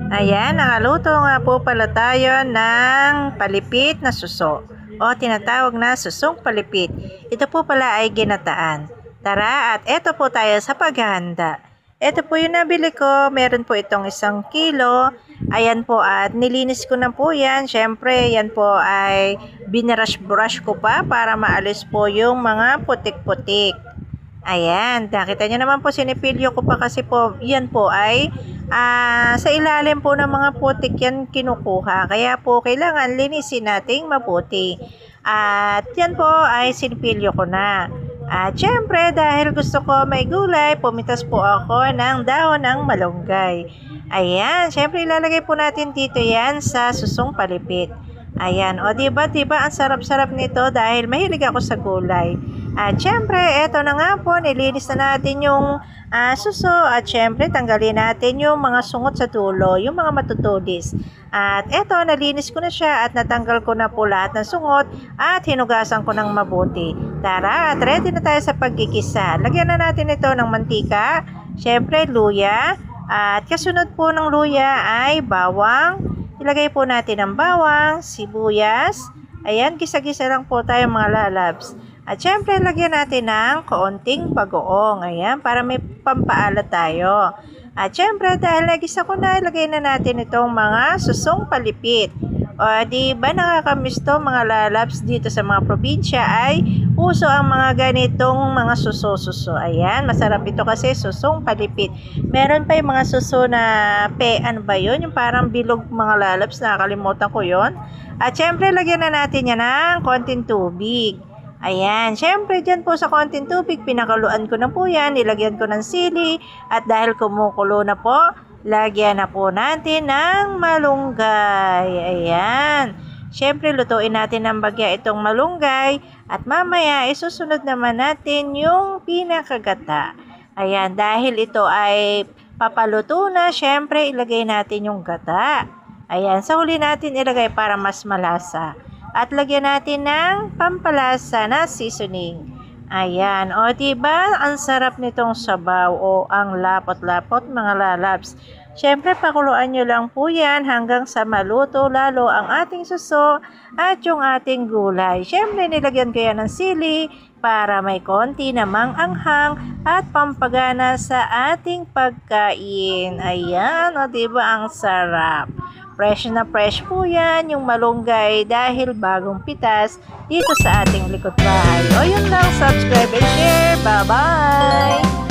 Ayan, nakaluto nga po pala tayo ng palipit na suso o tinatawag na susong palipit. Ito po pala ay ginataan. Tara at eto po tayo sa paghahanda. Ito po yung nabili ko. Meron po itong 1 kilo. Ayan po at nilinis ko na po yan. Syempre yan po ay binrush ko pa para maalis po yung mga putik-putik. Ayan, nakita nyo naman po sinipilyo ko pa kasi po yan po ay sa ilalim po ng mga putik yan kinukuha. Kaya po kailangan linisin nating mabuti. At yan po ay sinipilyo ko na. At syempre dahil gusto ko may gulay, pumitas po ako ng dahon ng malunggay. Ayan, syempre ilalagay po natin dito yan sa susong palipit. Ayan, o diba ang sarap-sarap nito dahil mahilig ako sa gulay. At syempre, eto na nga po, nilinis na natin yung suso at syempre tanggalin natin yung mga sungot sa dulo, yung mga matutulis. At eto, nalinis ko na siya at natanggal ko na po lahat ng sungot at hinugasan ko ng mabuti. Tara, at ready na tayo sa paggigisa. Lagyan na natin ito ng mantika, syempre luya, at kasunod po ng luya ay bawang. Ilagay po natin ang bawang, sibuyas. Ayan, gisa-gisa lang po tayo mga lalabs. At syempre, lagyan natin ng kaunting bagoong. Ayan, para may pampaalat tayo. At syempre, dahil nagisa ko na, ilagay na natin itong mga susong palipit. O, di ba nakakamiss to mga lalabs dito sa mga probinsya ay uso ang mga ganitong mga suso-suso. Ayan, masarap ito kasi susong palipit. Meron pa yung mga suso na ano ba yun? Yung parang bilog mga lalabs, nakakalimutan ko yon. At syempre, lagyan na natin yan ng konting tubig. Ayan, syempre dyan po sa konting tubig, pinakaluan ko na po yan, nilagyan ko ng sili, at dahil kumukulo na po, lagyan na po natin ng malunggay. Ayan, syempre lutuin natin ng bagya itong malunggay, at mamaya isusunod naman natin yung pinakagata. Ayan, dahil ito ay papaluto na, syempre ilagay natin yung gata. Ayan, sa huli natin ilagay para mas malasa. At lagyan natin ng pampalasa na seasoning. Ayan, o diba ang sarap nitong sabaw o ang lapot-lapot mga lalabs. Syempre pakuluan nyo lang po yan hanggang sa maluto lalo ang ating suso at yung ating gulay. Syempre nilagyan ko yan ng sili para may konti namang anghang at pampagana sa ating pagkain. Ayan, o diba ang sarap. Fresh na fresh po yan, yung malunggay dahil bagong pitas dito sa ating likod bahay. O yun lang, subscribe and share. Bye-bye!